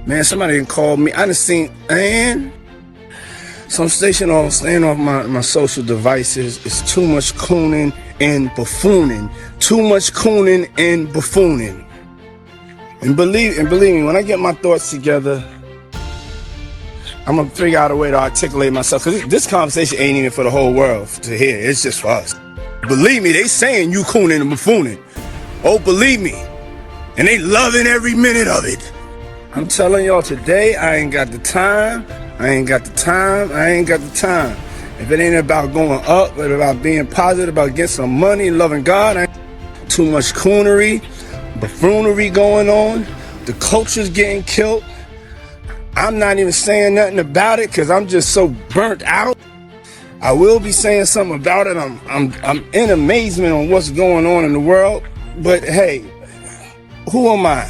Man, somebody called me. I done seen, man. So I'm staying off my social devices. It's too much cooning and buffooning. Too much cooning and buffooning. And believe me, when I get my thoughts together, I'm gonna figure out a way to articulate myself. Cause this conversation ain't even for the whole world to hear. It's just for us. Believe me, they saying you cooning and buffooning. Oh, believe me. And they loving every minute of it. I'm telling y'all today, I ain't got the time. If it ain't about going up, but about being positive, about getting some money, loving God, too much coonery, buffoonery going on. The culture's getting killed. I'm not even saying nothing about it because I'm just so burnt out. I will be saying something about it. I'm in amazement on what's going on in the world. But hey, who am I?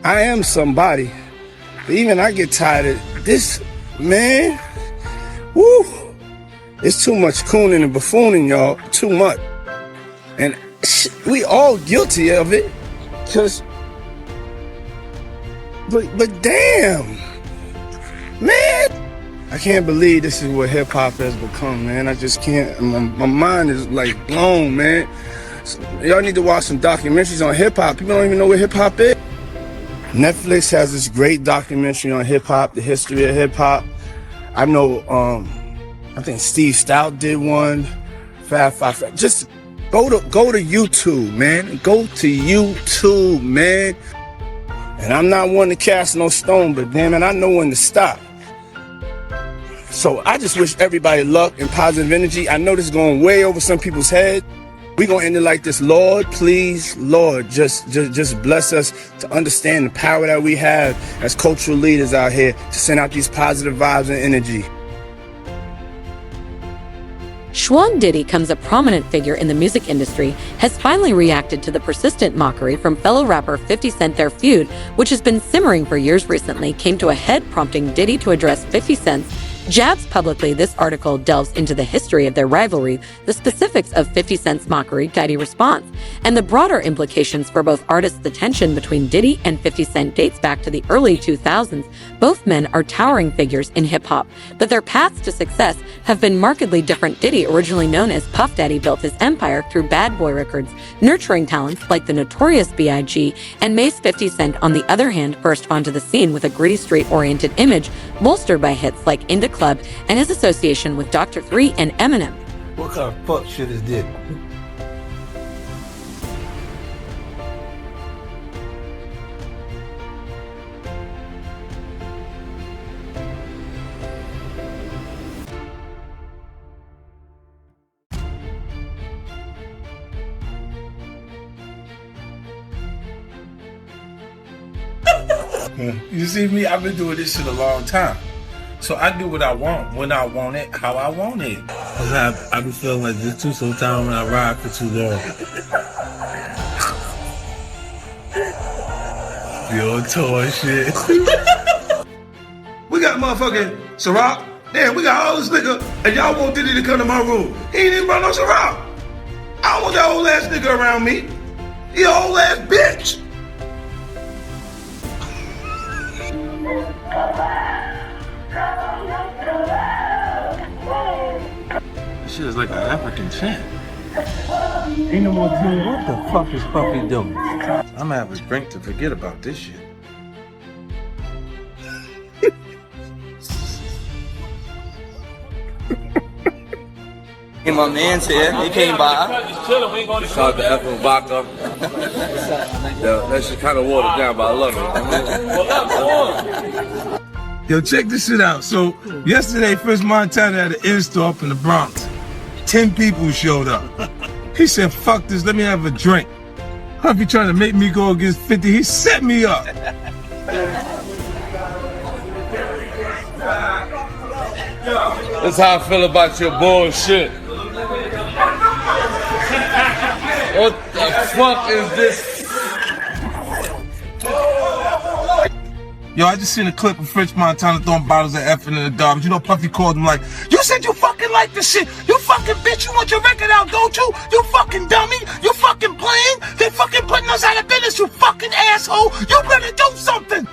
I am somebody. But even I get tired of this, man. Woo! It's too much cooning and buffooning, y'all. Too much. And we all guilty of it. But damn, man. I can't believe this is what hip hop has become, man. I just can't. My mind is like blown, man. So, y'all need to watch some documentaries on hip hop. People don't even know what hip hop is. Netflix has this great documentary on hip hop, the history of hip hop. I know, I think Steve Stout did one. Fab Five. Just go to YouTube, man. Go to YouTube, man. And I'm not one to cast no stone, but damn it, I know when to stop. So I just wish everybody luck and positive energy. I know this is going way over some people's head. We're going to end it like this. Lord, please, Lord, just bless us to understand the power that we have as cultural leaders out here to send out these positive vibes and energy. Schwan Diddy comes a prominent figure in the music industry, has finally reacted to the persistent mockery from fellow rapper 50 Cent. Their feud, which has been simmering for years recently, came to a head, prompting Diddy to address 50 Cent's jabs publicly. This article delves into the history of their rivalry, the specifics of 50 Cent's mockery, Diddy response, and the broader implications for both artists. The tension between Diddy and 50 Cent dates back to the early 2000s. Both men are towering figures in hip-hop, but their paths to success have been markedly different. Diddy, originally known as Puff Daddy, built his empire through Bad Boy Records, nurturing talents like the notorious B.I.G. and Mace. 50 Cent, on the other hand, burst onto the scene with a gritty street-oriented image, bolstered by hits like In Da Club and his association with Dr. Dre and Eminem. What kind of fuck shit is this? You see me? I've been doing this shit a long time. So I do what I want, when I want it, how I want it. I be feeling like this too sometimes when I ride for too long. Your toy shit. We got motherfucking Ciroc. Damn, we got all this nigga, and y'all want Diddy to come to my room. He ain't even brought no Ciroc. I don't want that old ass nigga around me. He an old ass bitch. This shit is like an African chant. Ain't no more doing. What the fuck is Puffy doing? I'm gonna have a drink to forget about this shit. And my man's here, he came by. Shout out to F and Vodka. Yeah, that shit kind of watered down, but I love it. Yo, check this shit out. So, yesterday, First Montana had an in-store up in the Bronx. 10 people showed up. He said, fuck this, let me have a drink. Humpy trying to make me go against 50, he set me up. That's how I feel about your bullshit. What the fuck is this? Yo, I just seen a clip of French Montana throwing bottles of effing in the garbage. You know, Puffy called him like, you said you fucking like this shit. You fucking bitch, you want your record out, don't you? You fucking dummy. You fucking playing. They fucking putting us out of business, you fucking asshole. You better do something.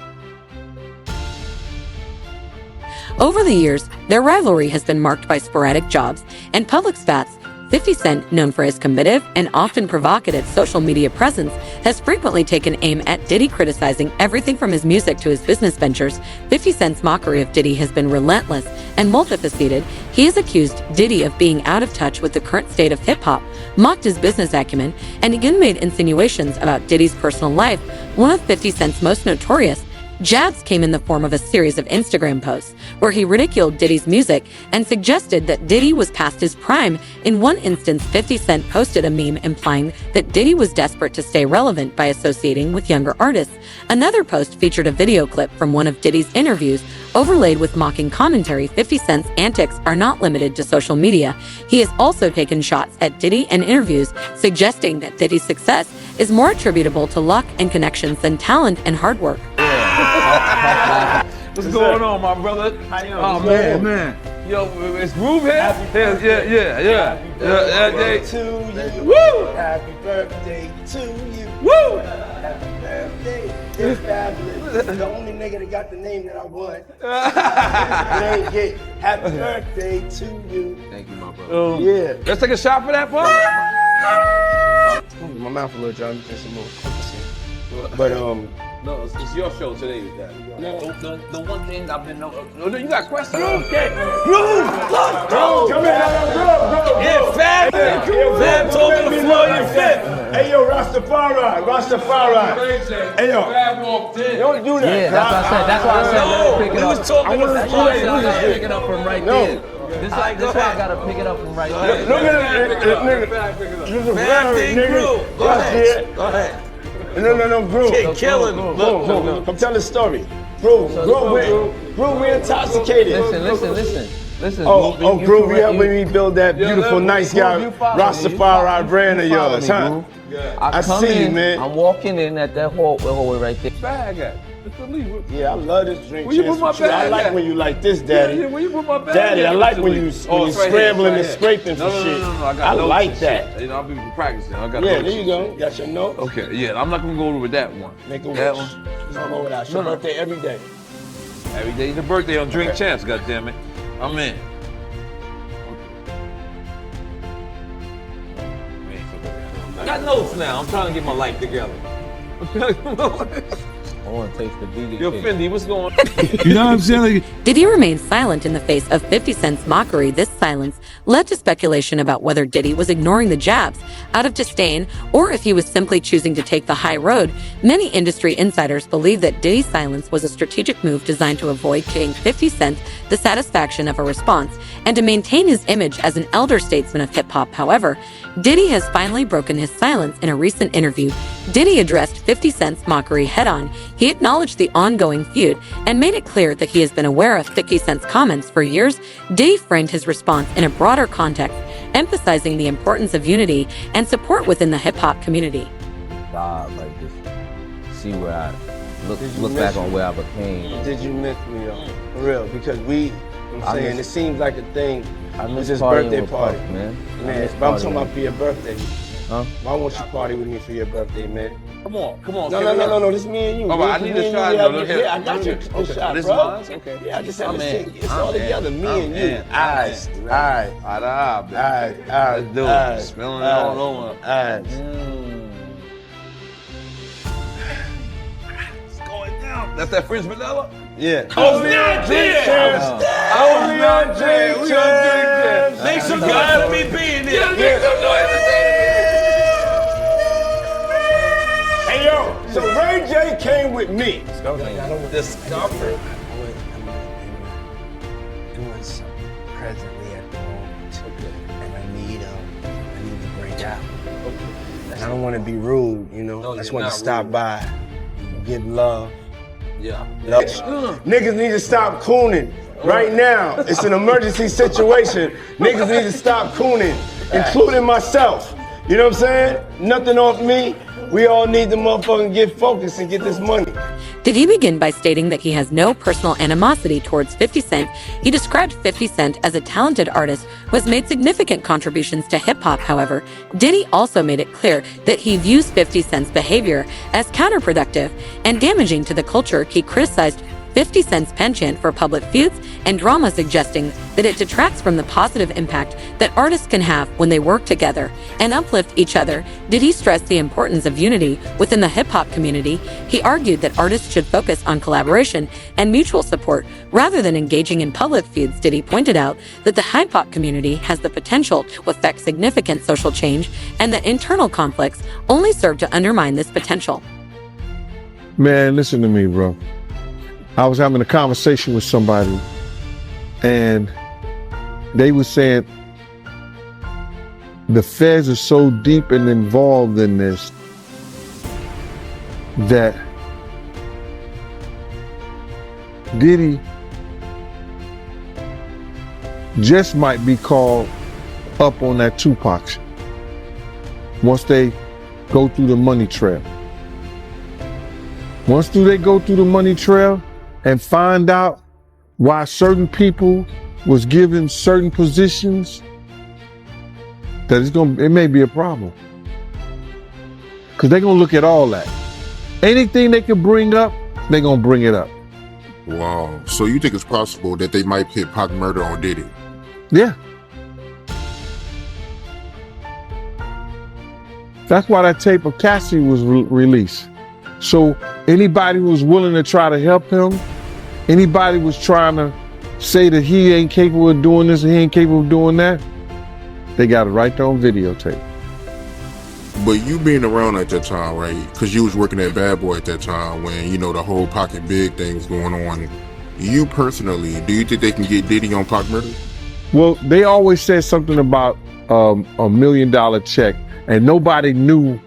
Over the years, their rivalry has been marked by sporadic jobs and public spats. 50 Cent, known for his combative and often provocative social media presence, has frequently taken aim at Diddy, criticizing everything from his music to his business ventures. 50 Cent's mockery of Diddy has been relentless and multifaceted. He has accused Diddy of being out of touch with the current state of hip-hop, mocked his business acumen, and again made insinuations about Diddy's personal life. One of 50 Cent's most notorious jabs came in the form of a series of Instagram posts where he ridiculed Diddy's music and suggested that Diddy was past his prime. In one instance, 50 Cent posted a meme implying that Diddy was desperate to stay relevant by associating with younger artists. Another post featured a video clip from one of Diddy's interviews, overlaid with mocking commentary. 50 Cent's antics are not limited to social media. He has also taken shots at Diddy in interviews, suggesting that Diddy's success is more attributable to luck and connections than talent and hard work. What's going on, my brother? Oh man. Yo, it's Groove here? Yeah. Happy birthday to you. Woo! Happy birthday to you. Woo! Happy birthday. It's fabulous. The only nigga that got the name that I want. It ain't get happy birthday to you. Thank you, my brother. Yeah. Let's take a shot for that, bro. My mouth a little dry. I'm just some more. But No, it's your show today, Daddy. No, the one thing I've been you got questions? Okay. Come here, bro. Yeah, Fab. Fab told me to floor you fit. Hey, yo, Rastafari. Hey, yo. Don't do that. Yeah, that's what I said. That's why I said let me pick it We up. was talking That's why I said about let me pick it up from right there. This why I gotta pick it up from right there. Look at this nigga. This is a Fab very thing, nigga. Groove. Go That's ahead. it. Go ahead. No, bro. Killing. Bro, come tell the story. Bro, we intoxicated. Listen. Bro, we helping me build that beautiful, nice guy, Rastafari brand of yours, huh? I come see you, in, man. I'm walking in at that hallway right there. Bag at. It's the lead. Yeah, I love this drink. Where you Chance put my with you. I bag like at? when you like this, Daddy. Yeah, where you put my bag Daddy, at? I like when you Oh, it's right here, scrambling it's and right scraping for here. shit. No, I got I notes like and that. shit. You know, I'll be practicing. I got Yeah, notes there you and go. shit. Got your note. Okay, yeah, I'm not gonna go over with that one. Make a wish. That one. Don't go without your birthday every day. Every day's your birthday on Drink Champs, goddammit. I'm in. I got notes now. I'm trying to get my life together. I want to taste the vegan Yo, cake. Fendi, what's going on? You know what I'm saying? Like, Diddy remained silent in the face of 50 Cent's mockery. This silence led to speculation about whether Diddy was ignoring the jabs out of disdain or if he was simply choosing to take the high road. Many industry insiders believe that Diddy's silence was a strategic move designed to avoid giving 50 Cent the satisfaction of a response and to maintain his image as an elder statesman of hip-hop. However, Diddy has finally broken his silence. In a recent interview, Diddy addressed 50 Cent's mockery head-on. He acknowledged the ongoing feud and made it clear that he has been aware of 50 Cent's comments for years. Diddy framed his response in a broader context, emphasizing the importance of unity and support within the hip-hop community. God, like just see where I look back on where I became. Did you miss me though? For real, because I'm I saying, it miss- seems like a thing. I It's miss his partying birthday with party. Puff, man. I Man, miss but I'm talking partying. about for your birthday. Huh? Why won't you party with me for your birthday, man? Come on. No, this is me and you. All right, I Me need a and shot. you, No, we no, have- here. Yeah, I got you. Okay. A shot, This bro. mine? Okay. Yeah, I just have I'm a in. shit. It's I'm all in. together, me I'm and you. in. Alright, alright, Alright, alright, Let's do it. alright. Spilling it all over. Alright. It's going down. That's that French vanilla? Yeah. Only on Drink Champs. Only on Drink Champs. Make some noise for me being there. Hey, yo, so Ray J came with me. Discover. Doing something presently at the moment, and I need to break out. And I don't want to be rude, you know. I just want to stop by, give love. Yeah. Niggas need to stop cooning right now. It's an emergency situation. Niggas need to stop cooning, including myself. You know what I'm saying? Nothing off me. We all need to motherfucking get focused and get this money. Did he begin by stating that he has no personal animosity towards 50 Cent? He described 50 Cent as a talented artist who has made significant contributions to hip-hop. However, Diddy also made it clear that he views 50 Cent's behavior as counterproductive and damaging to the culture. He criticized 50 Cent's penchant for public feuds and drama, suggesting that it detracts from the positive impact that artists can have when they work together and uplift each other. Diddy stressed the importance of unity within the hip-hop community. He argued that artists should focus on collaboration and mutual support rather than engaging in public feuds. Diddy pointed out that the hip-hop community has the potential to affect significant social change and that internal conflicts only serve to undermine this potential. Man, listen to me, bro. I was having a conversation with somebody and they were saying the feds are so deep and involved in this that Diddy just might be called up on that Tupac shit once they go through the money trail. Once they go through the money trail and find out why certain people was given certain positions, that it may be a problem. Because they're gonna look at all that. Anything they can bring up, they're gonna bring it up. Wow. So you think it's possible that they might pit Pac murder on Diddy? Yeah. That's why that tape of Cassie was released. So anybody who was willing to try to help him, anybody was trying to say that he ain't capable of doing this and he ain't capable of doing that, they got it right there on videotape. But you being around at that time, right? Because you was working at Bad Boy at that time when, you know, the whole Pocket Big thing was going on. You personally, do you think they can get Diddy on Pac murder? Well, they always said something about $1 million check, and nobody knew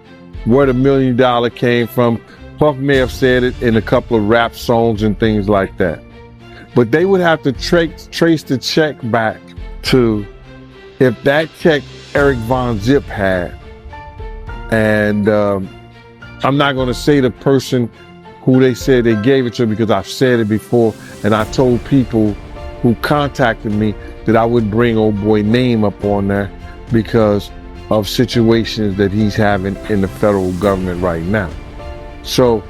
where the $1 million came from. Puff may have said it in a couple of rap songs and things like that. But they would have to trace the check back to if that check Eric Von Zip had. And I'm not going to say the person who they said they gave it to because I've said it before. And I told people who contacted me that I would bring old boy name up on there because of situations that he's having in the federal government right now. So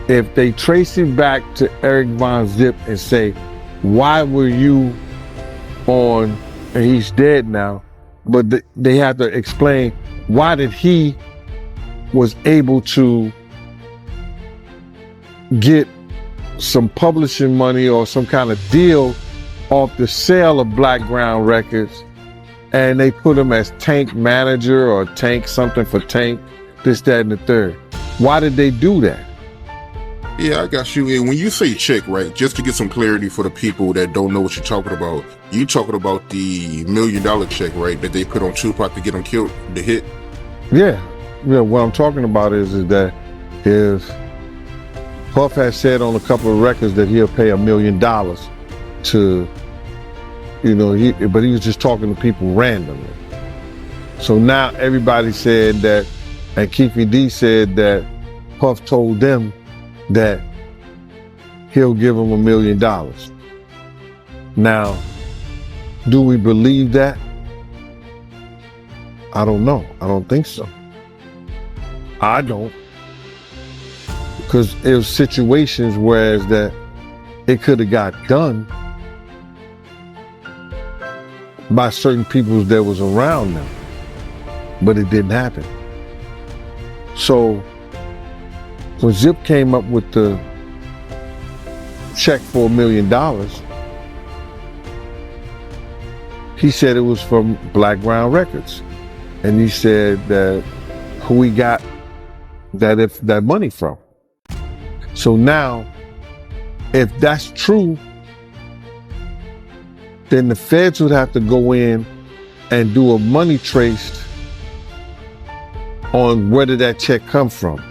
if they trace it back to Eric Von Zip and say, why were you on, and he's dead now, but they have to explain why did he was able to get some publishing money or some kind of deal off the sale of Black Ground Records, and they put him as Tank manager or Tank something for Tank, this, that, and the third. Why did they do that? Yeah, I got you. And when you say check, right, just to get some clarity for the people that don't know what you're talking about, you talking about the $1 million check, right, that they put on Tupac to get him killed, the hit? Yeah. What I'm talking about is that if Puff has said on a couple of records that he'll pay $1 million to, you know, but he was just talking to people randomly. So now everybody said that, and Keefy D said that Puff told them that he'll give him $1 million. Now, do we believe that? I don't know. I don't think so. I don't. Because it was situations whereas that it could have got done by certain people that was around them, but it didn't happen. So when Zip came up with the check for $1 million, he said it was from Black Ground Records. And he said that who he got that money from. So now, if that's true, then the feds would have to go in and do a money trace on where did that check come from.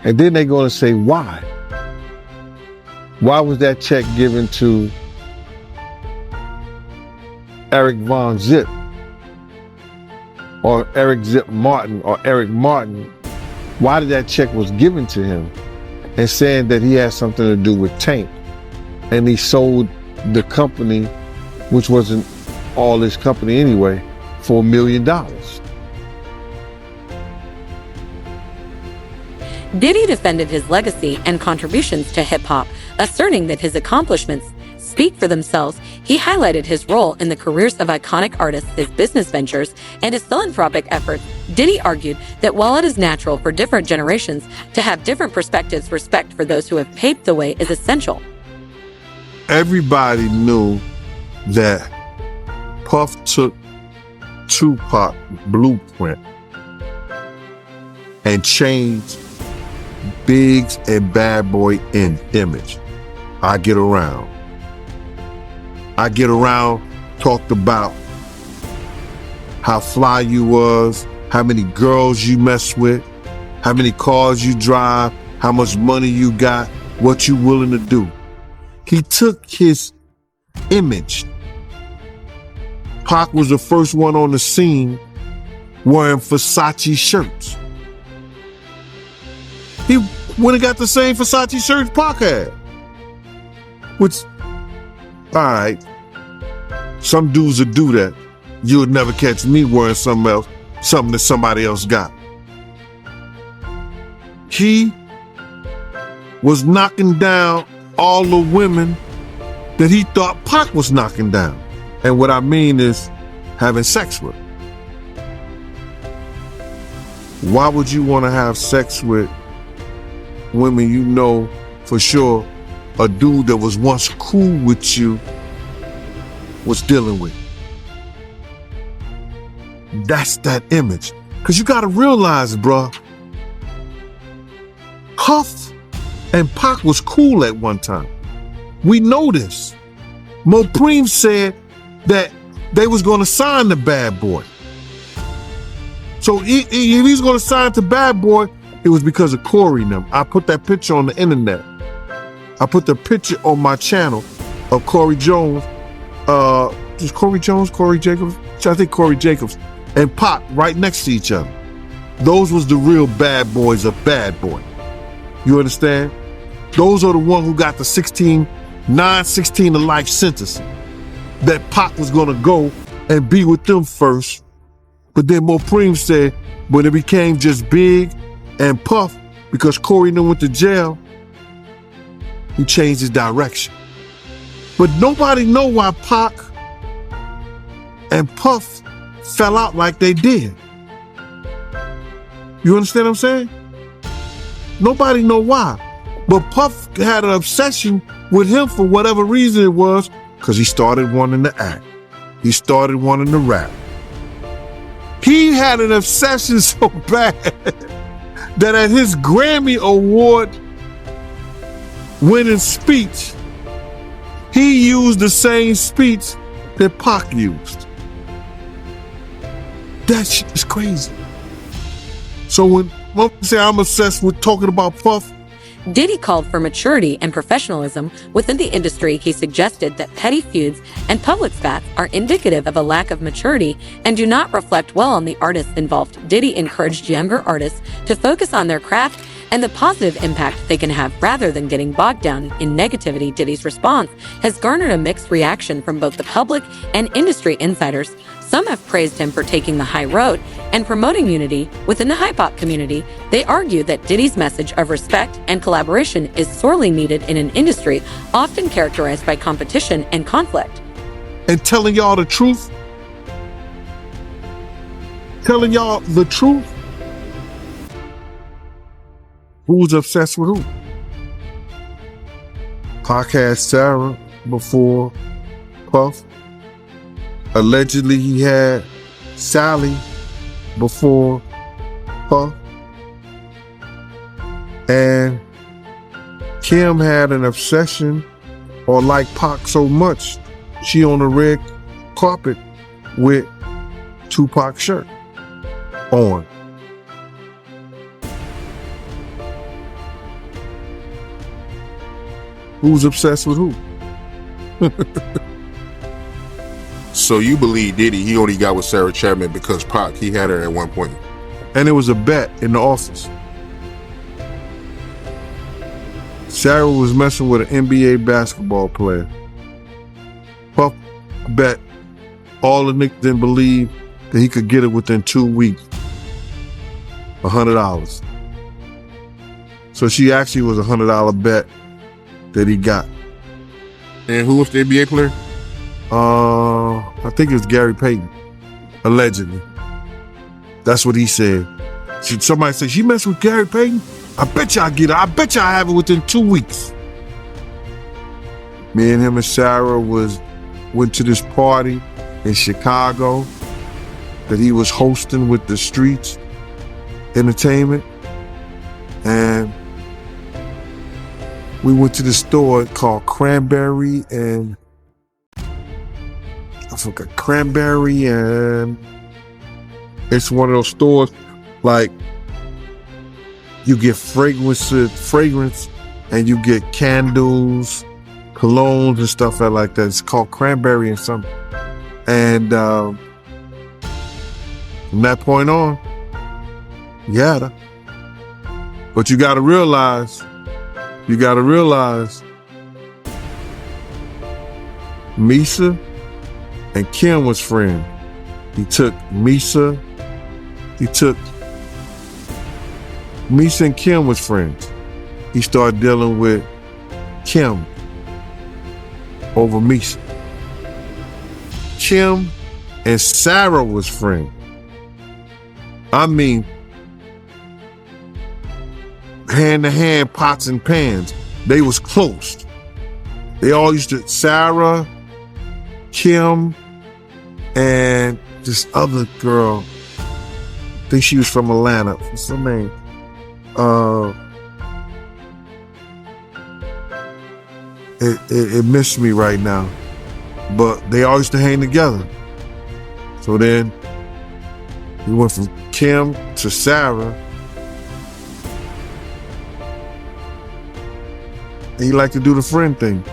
And then they're going to say, why? Why was that check given to Eric Von Zip or Eric Zip Martin or Eric Martin? Why did that check was given to him? And saying that he had something to do with Tank. And he sold the company, which wasn't all his company anyway, for $1 million. Diddy defended his legacy and contributions to hip-hop, asserting that his accomplishments speak for themselves. He highlighted his role in the careers of iconic artists, his business ventures, and his philanthropic efforts. Diddy argued that while it is natural for different generations to have different perspectives, respect for those who have paved the way is essential. Everybody knew that Puff took Tupac blueprint and changed Biggs and Bad Boy in image. I Get Around talked about how fly you was, how many girls you mess with, how many cars you drive, how much money you got, what you willing to do. He took his image. Pac was the first one on the scene wearing Versace shirts. He went and got the same Versace shirts Pac had. Which, all right, some dudes would do that. You would never catch me wearing something else, something that somebody else got. He was knocking down all the women that he thought Pac was knocking down. And what I mean is having sex with. Why would you want to have sex with women you know for sure a dude that was once cool with you was dealing with? That's that image. Because you got to realize, bruh, Puff and Pac was cool at one time. We know this. Mopreme said that they was going to sign the Bad Boy. So if he's going to sign to Bad Boy, it was because of Corey and them. I put that picture on the internet. I put the picture on my channel of Corey Jones. Is Corey Jones, Corey Jacobs? I think Corey Jacobs and Pac right next to each other. Those was the real bad boys of Bad Boy. You understand? Those are the ones who got the 16 to life sentencing. That Pac was gonna go and be with them first. But then Mopreme said when it became just Big and Puff, because Corey knew went to jail, he changed his direction. But nobody know why Pac and Puff fell out like they did. You understand what I'm saying? Nobody know why. But Puff had an obsession with him for whatever reason it was, because he started wanting to act. He started wanting to rap. He had an obsession so bad that at his Grammy Award winning speech, he used the same speech that Pac used. That shit is crazy. So when I say I'm obsessed with talking about Puff, Diddy called for maturity and professionalism within the industry. He suggested that petty feuds and public spats are indicative of a lack of maturity and do not reflect well on the artists involved. Diddy encouraged younger artists to focus on their craft and the positive impact they can have rather than getting bogged down in negativity. Diddy's response has garnered a mixed reaction from both the public and industry insiders. Some have praised him for taking the high road and promoting unity within the hip-hop community. They argue that Diddy's message of respect and collaboration is sorely needed in an industry often characterized by competition and conflict. and telling y'all the truth, who's obsessed with who? Pac had Sarah before Puff. Allegedly, he had Sally before Puff. And Kim had an obsession or liked Pac so much, she on the red carpet with Tupac shirt on. Who's obsessed with who? So you believe Diddy, he only got with Sarah Chapman because Pac, he had her at one point. And it was a bet in the office. Sarah was messing with an NBA basketball player. Puff bet all the niggas didn't believe that he could get it within 2 weeks. $100. So she actually was $100 bet that he got. And who was the NBA player? I think it was Gary Payton, allegedly. That's what he said. Somebody said, she messed with Gary Payton? I bet you I get it. I bet you I have it within 2 weeks. Me and him and Sarah went to this party in Chicago that he was hosting with the Streets Entertainment. And we went to the store called Cranberry and I forgot Cranberry, and it's one of those stores like you get fragrance and you get candles, colognes and stuff like that. It's called Cranberry and something. And from that point on, you had her. But you gotta realize Misa and Kim was friends. Misa and Kim was friends. He started dealing with Kim over Misa. Kim and Sarah was friends. I mean, hand to hand, pots and pans. They was close. They all used to, Sarah, Kim, and this other girl, I think she was from Atlanta. What's her name? It missed me right now. But they all used to hang together. So then we went from Kim to Sarah. And he liked to do the friend thing.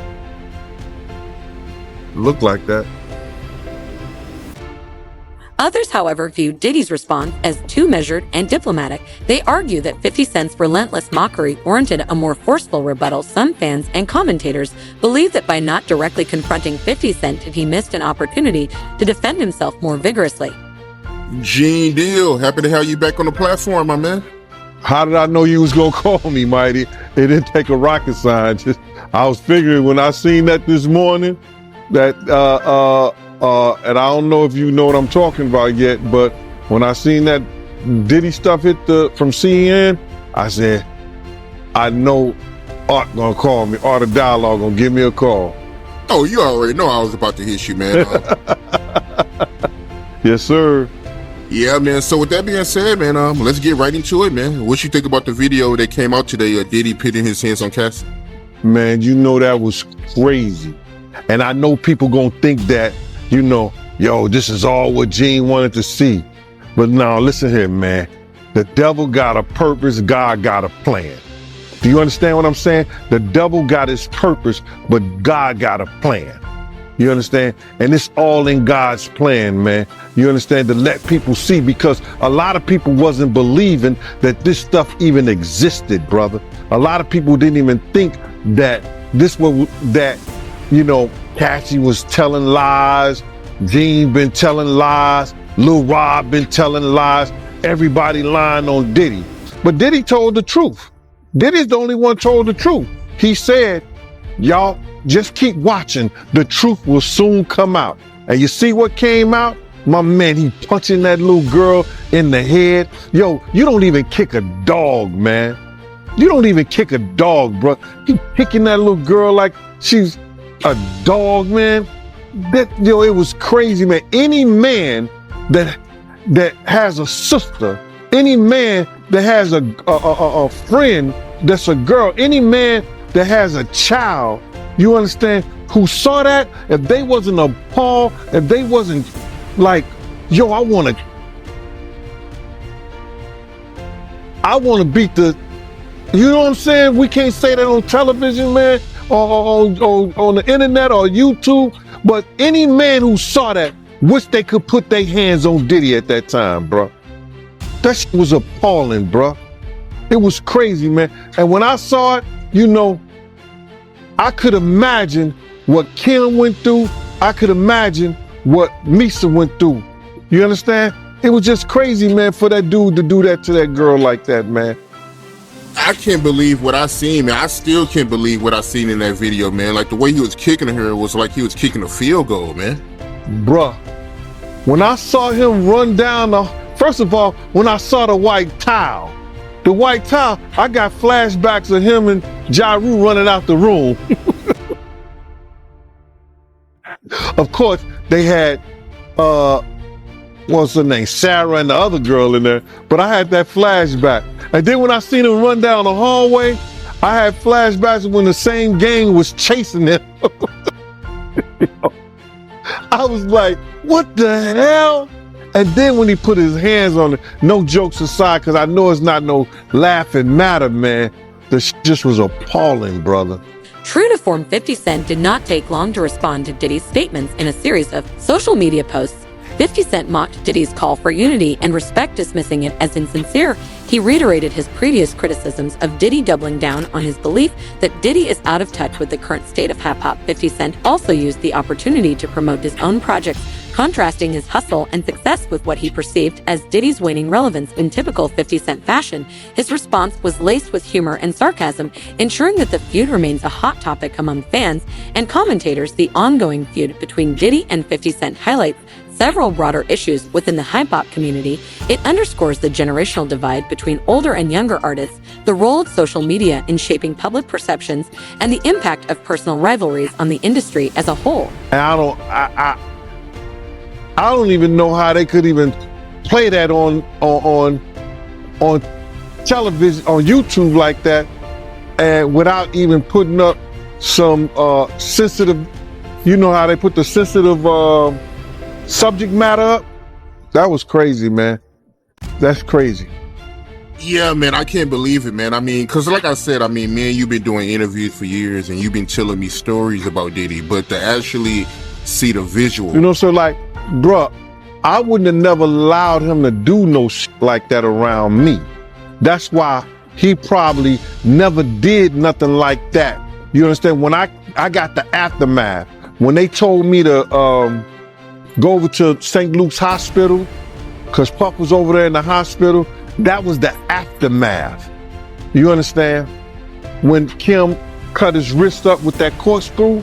Looked like that. Others, however, view Diddy's response as too measured and diplomatic. They argue that 50 Cent's relentless mockery warranted a more forceful rebuttal. Some fans and commentators believe that by not directly confronting 50 Cent, he missed an opportunity to defend himself more vigorously. Gene Deal, happy to have you back on the platform, my man. How did I know you was gonna call me, Mighty? It didn't take a rocket scientist. I was figuring when I seen that this morning, that and I don't know if you know what I'm talking about yet, but when I seen that Diddy stuff from CNN, I said, I know Art gonna call me. Art of Dialogue gonna give me a call. Oh, you already know I was about to hit you, man. Yes, sir. Yeah, man. So with that being said, man, let's get right into it, man. What you think about the video that came out today of Diddy pitting his hands on Cassie? Man, you know that was crazy. And I know people gonna think that, you know, yo, this is all what Gene wanted to see. But now, listen here, man. The devil got a purpose, God got a plan. Do you understand what I'm saying? The devil got his purpose, but God got a plan. You understand? And it's all in God's plan, man. You understand? To let people see, because a lot of people wasn't believing that this stuff even existed, brother. A lot of people didn't even think that Cassie was telling lies, Gene been telling lies, Lil Rob been telling lies, everybody lying on Diddy. But Diddy told the truth. Diddy's the only one told the truth. He said, y'all just keep watching. The truth will soon come out. And you see what came out? My man, he punching that little girl in the head. Yo, you don't even kick a dog, man. You don't even kick a dog, bro. He kicking that little girl like she's a dog, man. It was crazy, man. Any man that has a sister, any man that has a friend that's a girl, any man that has a child, you understand, who saw that, if they wasn't appalled, if they wasn't like, yo, I want to beat the, you know what I'm saying? We can't say that on television, man, or on the internet or YouTube, but any man who saw that wish they could put their hands on Diddy at that time, bro. That shit was appalling, bro. It was crazy, man. And when I saw it, you know, I could imagine what Kim went through. I could imagine what Misa went through. You understand? It was just crazy, man, for that dude to do that to that girl like that, man. I can't believe what I seen, man. I still can't believe what I seen in that video, man. Like the way he was kicking her was like he was kicking a field goal, man. Bruh, when I saw him run down first of all, when I saw the white towel, I got flashbacks of him and Ja Rule running out the room. Of course, they had, what's her name, Sarah and the other girl in there, but I had that flashback. And then when I seen him run down the hallway, I had flashbacks when the same gang was chasing him. I was like, what the hell? And then when he put his hands on it, no jokes aside, because I know it's not no laughing matter, man. The just was appalling, brother. True to form, 50 Cent did not take long to respond to Diddy's statements in a series of social media posts. 50 Cent mocked Diddy's call for unity and respect, dismissing it as insincere. He reiterated his previous criticisms of Diddy, doubling down on his belief that Diddy is out of touch with the current state of hip-hop. 50 Cent also used the opportunity to promote his own projects, contrasting his hustle and success with what he perceived as Diddy's waning relevance. In typical 50 Cent fashion, his response was laced with humor and sarcasm, ensuring that the feud remains a hot topic among fans and commentators. The ongoing feud between Diddy and 50 Cent highlights several broader issues within the hip-hop community. It underscores the generational divide between older and younger artists, the role of social media in shaping public perceptions, and the impact of personal rivalries on the industry as a whole. And I don't even know how they could even play that on television, on YouTube like that, and without even putting up some sensitive, you know how they put the sensitive subject matter up? That was crazy, man. That's crazy. Yeah, man, I can't believe it, man. I mean, because like I said, I mean, me and you've been doing interviews for years and you've been telling me stories about Diddy, but to actually see the visual. You know, so like, bruh, I wouldn't have never allowed him to do no shit like that around me. That's why he probably never did nothing like that. You understand? When I got the aftermath, when they told me to go over to St. Luke's Hospital, because Puff was over there in the hospital, that was the aftermath. You understand? When Kim cut his wrist up with that corkscrew,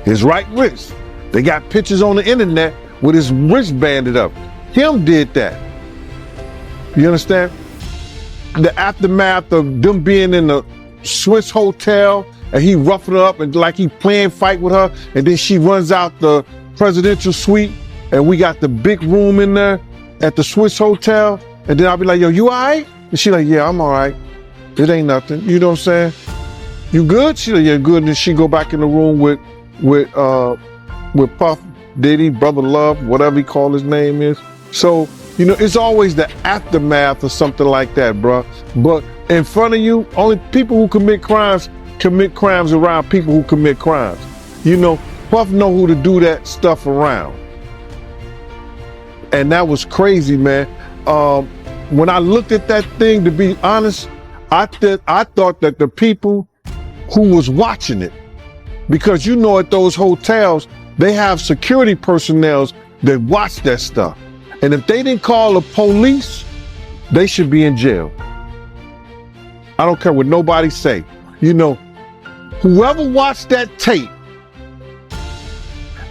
his right wrist. They got pictures on the internet with his wrist banded up. Kim did that. You understand? The aftermath of them being in the Swiss hotel and he roughing her up and like he playing fight with her, and then she runs out the presidential suite and we got the big room in there at the Swiss hotel, and then I'll be like, yo, you all right? And she like, yeah, I'm all right. It ain't nothing. You know what I'm saying? You good? She like, yeah, good. And then she go back in the room with Puff, Diddy, Brother Love, whatever he call his name is. So, you know, it's always the aftermath of something like that, bro. But in front of you, only people who commit crimes around people who commit crimes. You know, Puff know who to do that stuff around. And that was crazy, man. When I looked at that thing, to be honest, I thought that the people who was watching it, because you know at those hotels, they have security personnel that watch that stuff. And if they didn't call the police, they should be in jail. I don't care what nobody say. You know, whoever watched that tape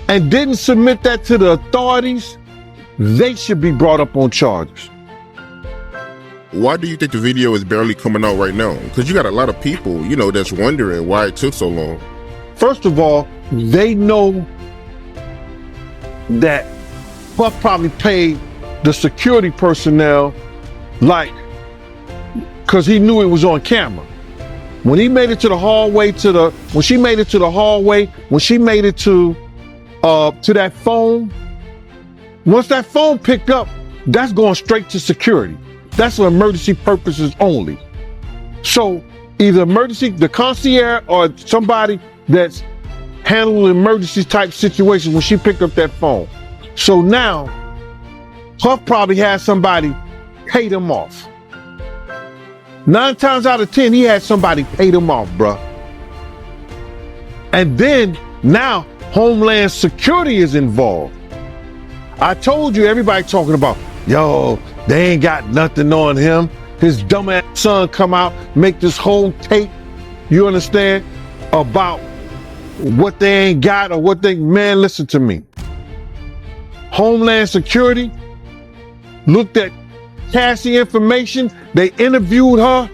and didn't submit that to the authorities, they should be brought up on charges. Why do you think the video is barely coming out right now? Because you got a lot of people, you know, that's wondering why it took so long. First of all, they know that Puff probably paid the security personnel, like, because he knew it was on camera. When he made it to the hallway, when she made it to that phone, once that phone picked up, that's going straight to security. That's for emergency purposes only. So either the concierge or somebody that's handling emergency type situations when she picked up that phone. So now, Puff probably had somebody pay them off. 9 times out of 10, he had somebody pay them off, bruh. And then now Homeland Security is involved. I told you, everybody talking about, yo, they ain't got nothing on him. his dumbass son come out, make this whole tape, you understand, about what they ain't got or what they, man, listen to me. Homeland Security looked at Cassie information. They interviewed her.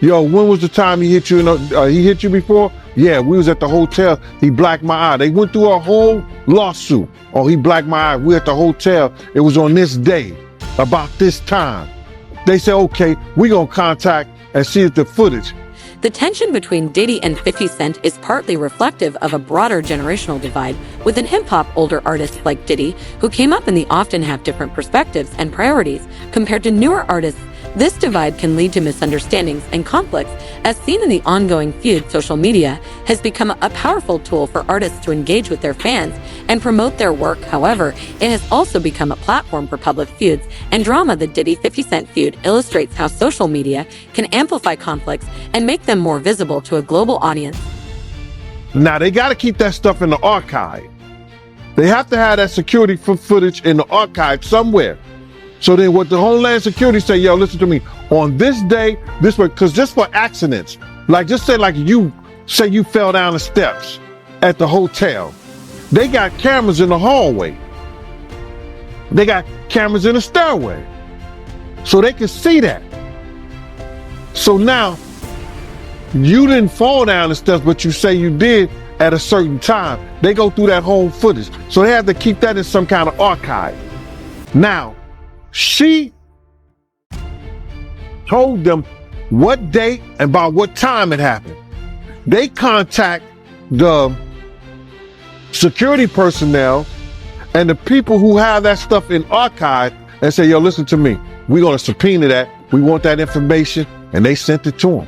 Yo, when was the time he hit you? He hit you before? Yeah, we was at the hotel. He blacked my eye. They went through a whole lawsuit. Oh, he blacked my eye. We at the hotel. It was on this day, about this time. They said, okay, we gonna contact and see if the footage. The tension between Diddy and 50 Cent is partly reflective of a broader generational divide. Within hip-hop, older artists like Diddy, who came up in the often have different perspectives and priorities compared to newer artists. This divide can lead to misunderstandings and conflicts. As seen in the ongoing feud, social media has become a powerful tool for artists to engage with their fans and promote their work. However, it has also become a platform for public feuds and drama. The Diddy-50 Cent feud illustrates how social media can amplify conflicts and make them more visible to a global audience. Now, they got to keep that stuff in the archive. They have to have that security footage in the archive somewhere. So then what the Homeland Security say, yo, listen to me, on this day, this way, because just for accidents, like just say like you fell down the steps at the hotel. They got cameras in the hallway. They got cameras in the stairway. So they can see that. So now, you didn't fall down the steps, but you say you did at a certain time. They go through that whole footage. So they have to keep that in some kind of archive. Now, she told them what date and by what time it happened. They contact the security personnel and the people who have that stuff in archive and say, yo, listen to me. We're going to subpoena that. We want that information. And they sent it to them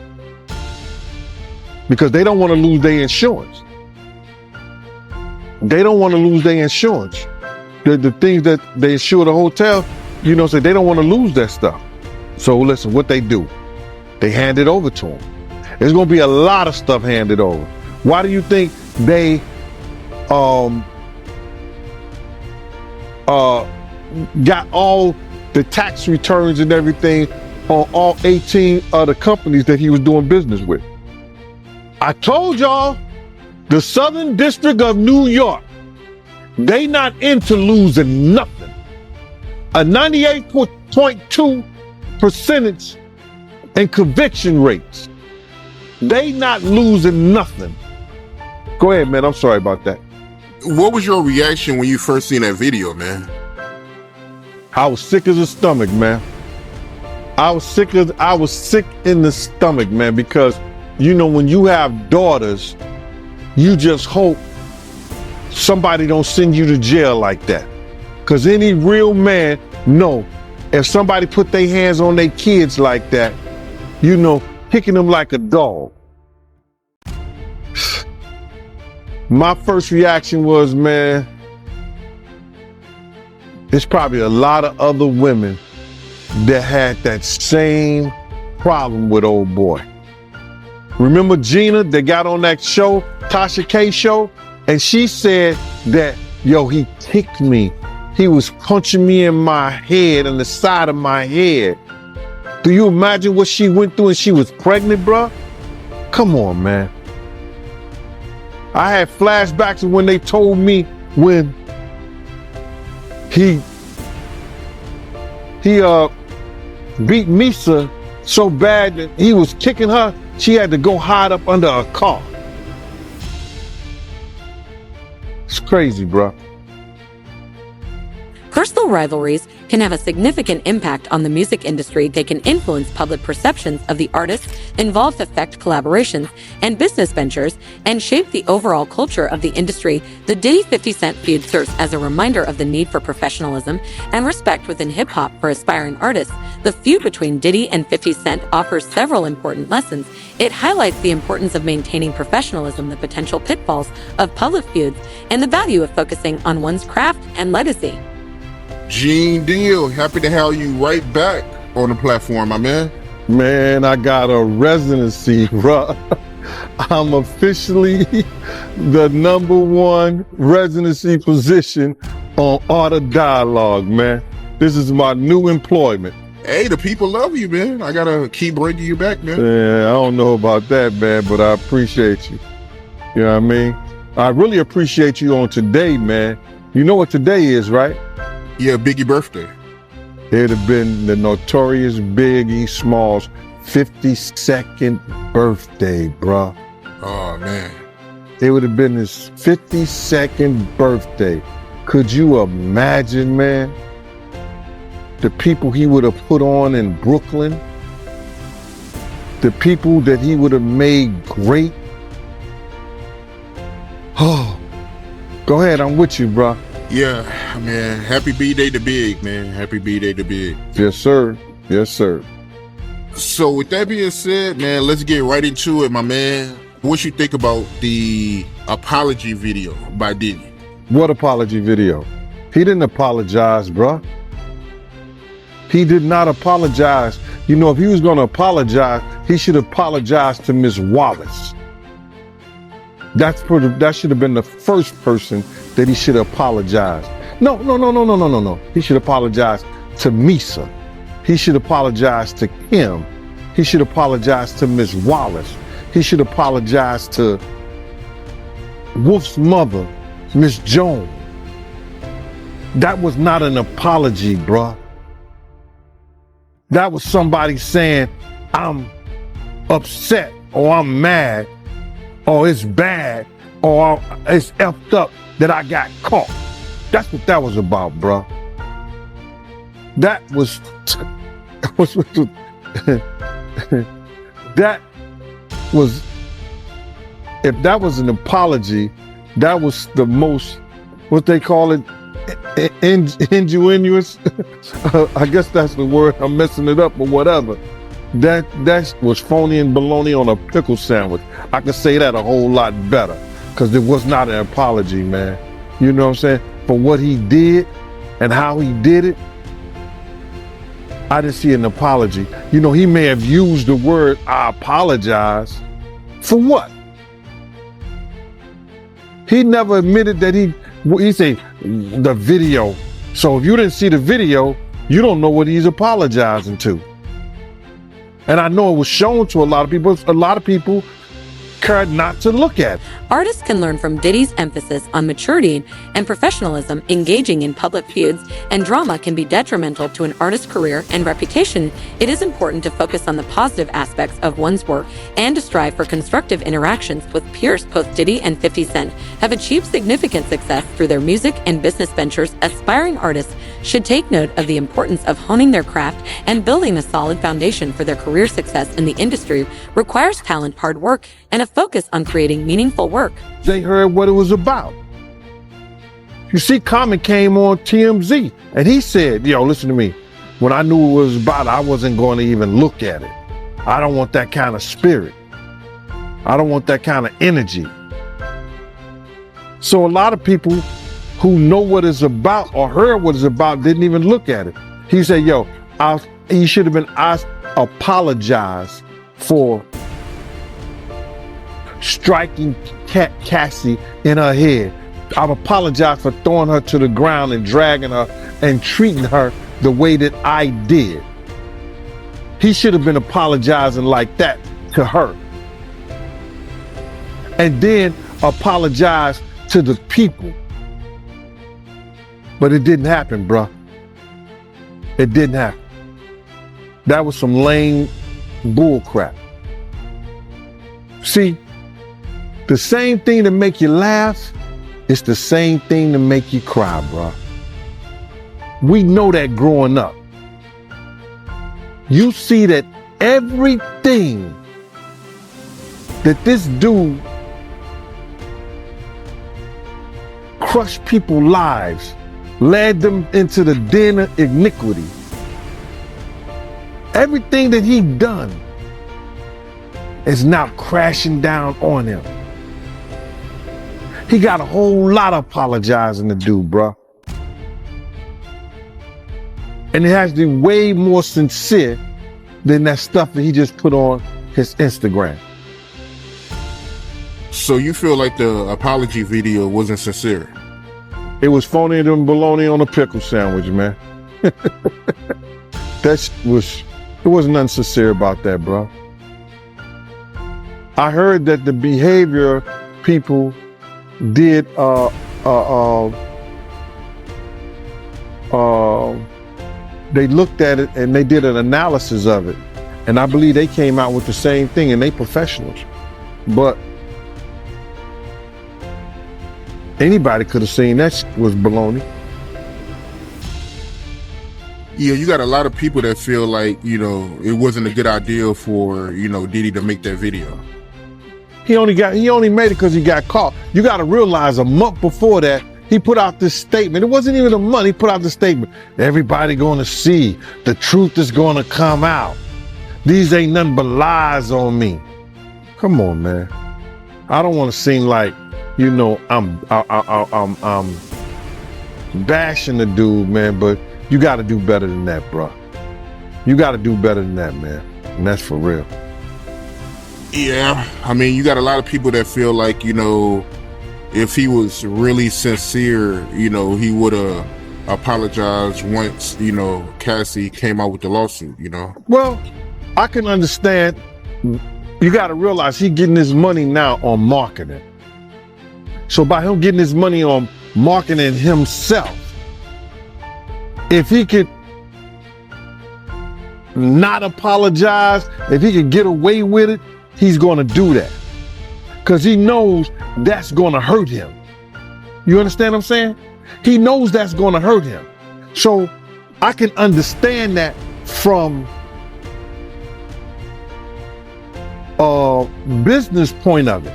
because they don't want to lose their insurance. They don't want to lose their insurance. The things that they insure the hotel, you know, so they don't want to lose that stuff. So listen, what they do, they hand it over to them. There's going to be a lot of stuff handed over. Why do you think they got all the tax returns and everything on all 18 other companies that he was doing business with? I told y'all, the Southern District of New York, they not into losing nothing. A 98.2 percentage in conviction rates. They not losing nothing. Go ahead, man. I'm sorry about that. What was your reaction when you first seen that video, man? I was sick as a stomach, man. I was sick in the stomach, man, because you know when you have daughters, you just hope somebody don't send you to jail like that. Cause any real man know if somebody put their hands on their kids like that, you know, kicking them like a dog. My first reaction was, man, there's probably a lot of other women that had that same problem with old boy. Remember Gina that got on that show, Tasha K show? And she said that, yo, he kicked me. He was punching me in my head and the side of my head. Do you imagine what she went through and she was pregnant, bruh? Come on, man. I had flashbacks of when they told me when he beat Misa so bad that he was kicking her, she had to go hide up under a car. It's crazy, bro. Personal rivalries can have a significant impact on the music industry. They can influence public perceptions of the artists involved, affect collaborations and business ventures, and shape the overall culture of the industry. The Diddy-50 Cent feud serves as a reminder of the need for professionalism and respect within hip-hop for aspiring artists. The feud between Diddy and 50 Cent offers several important lessons. It highlights the importance of maintaining professionalism, the potential pitfalls of public feuds, and the value of focusing on one's craft and legacy. Gene Deal, happy to have you right back on the platform, my man. Man, I got a residency, bro. I'm officially the #1 residency position on Art of Dialogue, man. This is my new employment. Hey, the people love you, man. I gotta keep bringing you back, man. Yeah, I don't know about that, man, but I appreciate you. You know what I mean? I really appreciate you on today, man. You know what today is, right? Yeah, Biggie birthday. It'd have been the notorious Biggie Smalls' 52nd birthday, bruh. Oh, man. It would have been his 52nd birthday. Could you imagine, man? The people he would have put on in Brooklyn, the people that he would have made great. Oh, go ahead, I'm with you, bro. Yeah, man. Happy B-Day to Big, man. Happy B-Day to Big. Yes, sir. Yes, sir. So with that being said, man, let's get right into it, my man. What you think about the apology video by Diddy? What apology video? He didn't apologize, bro. He did not apologize. You know, if he was going to apologize, he should apologize to Miss Wallace. That should have been the first person that he should apologize. No. He should apologize to Misa. He should apologize to Kim. He should apologize to Miss Wallace. He should apologize to Wolf's mother, Miss Jones. That was not an apology, bruh. That was somebody saying, I'm upset, or I'm mad, or it's bad, or it's effed up that I got caught. That's what that was about, bruh. That was that was, if that was an apology, that was the most, what they call it, ingenuous. I guess that's the word. I'm messing it up or whatever. That was phony and baloney on a pickle sandwich. I could say that a whole lot better because it was not an apology, man. You know what I'm saying? For what he did and how he did it, I didn't see an apology. You know, he may have used the word I apologize. For what? He never admitted that he said the video. So if you didn't see the video, you don't know what he's apologizing to. And I know it was shown to a lot of people. A lot of people cared not to look at it. Artists can learn from Diddy's emphasis on maturity and professionalism. Engaging in public feuds and drama can be detrimental to an artist's career and reputation. It is important to focus on the positive aspects of one's work and to strive for constructive interactions with peers. Both Diddy and 50 Cent have achieved significant success through their music and business ventures. Aspiring artists should take note of the importance of honing their craft and building a solid foundation for their career. Success in the industry requires talent, hard work, and a focus on creating meaningful work. They heard what it was about. You see, Common came on TMZ and he said, yo, listen to me. When I knew what it was about, I wasn't going to even look at it. I don't want that kind of spirit. I don't want that kind of energy. So a lot of people who know what it's about or heard what it's about didn't even look at it. He said, yo, he should have been asked, apologize for striking Cassie in her head. I apologize for throwing her to the ground and dragging her and treating her the way that I did. He should have been apologizing like that to her. And then apologize to the people. But it didn't happen, bruh. It didn't happen. That was some lame bull crap. See, the same thing to make you laugh, it's the same thing to make you cry, bro. We know that growing up. You see that everything that this dude crushed people's lives, led them into the den of iniquity. Everything that he done is now crashing down on him. He got a whole lot of apologizing to do, bro. And it has to be way more sincere than that stuff that he just put on his Instagram. So you feel like the apology video wasn't sincere? It was phony and baloney on a pickle sandwich, man. it wasn't nothing sincere about that, bro. I heard that the behavior people did, they looked at it and they did an analysis of it. And I believe they came out with the same thing, and they professionals. But anybody could have seen that was baloney. Yeah, you got a lot of people that feel like, it wasn't a good idea for, Diddy to make that video. He only made it because he got caught. You got to realize a month before that, he put out this statement. It wasn't even a month. He put out this statement. Everybody going to see. The truth is going to come out. These ain't nothing but lies on me. Come on, man. I don't want to seem like, I'm bashing the dude, man, but you got to do better than that, bro. You got to do better than that, man. And that's for real. Yeah, I mean, you got a lot of people that feel like, if he was really sincere, he would have apologized once, Cassie came out with the lawsuit, Well, I can understand. You got to realize he's getting his money now on marketing. So by him getting his money on marketing himself, if he could not apologize, if he could get away with it, he's going to do that. Because he knows that's going to hurt him. You understand what I'm saying? He knows that's going to hurt him. So I can understand that from a business point of it.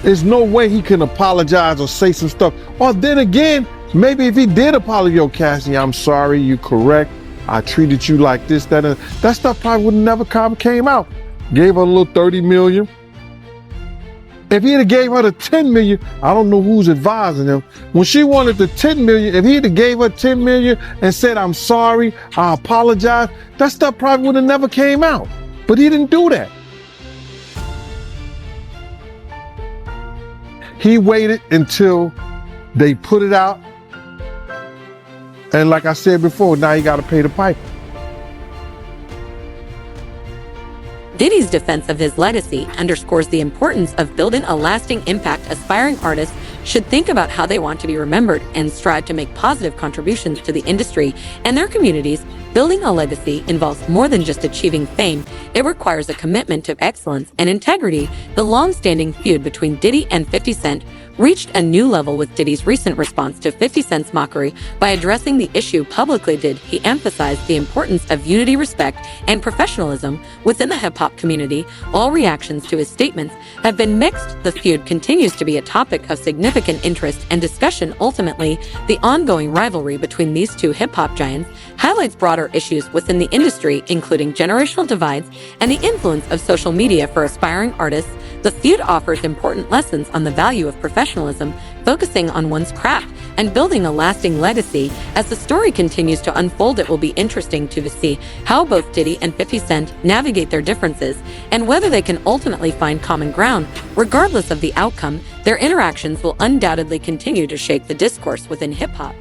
There's no way he can apologize or say some stuff. Or then again, maybe if he did apologize, Cassie, I'm sorry, you correct. I treated you like this, that, and that stuff probably would never came out. Gave her a little 30 million. If he'd have gave her the 10 million, I don't know who's advising him. When she wanted the 10 million, if he'd have gave her 10 million and said, I'm sorry, I apologize, that stuff probably would have never came out. But he didn't do that. He waited until they put it out. And like I said before, now you got to pay the piper. Diddy's defense of his legacy underscores the importance of building a lasting impact. Aspiring artists should think about how they want to be remembered and strive to make positive contributions to the industry and their communities. Building a legacy involves more than just achieving fame. It requires a commitment to excellence and integrity. The long-standing feud between Diddy and 50 Cent reached a new level with Diddy's recent response to 50 Cent's mockery. By addressing the issue publicly, he emphasized the importance of unity, respect, and professionalism within the hip-hop community. All reactions to his statements have been mixed. The feud continues to be a topic of significant interest and discussion. Ultimately, the ongoing rivalry between these two hip-hop giants highlights broader issues within the industry, including generational divides and the influence of social media for aspiring artists. The feud offers important lessons on the value of professionalism, focusing on one's craft and building a lasting legacy. As the story continues to unfold, it will be interesting to see how both Diddy and 50 Cent navigate their differences and whether they can ultimately find common ground. Regardless of the outcome, their interactions will undoubtedly continue to shape the discourse within hip-hop.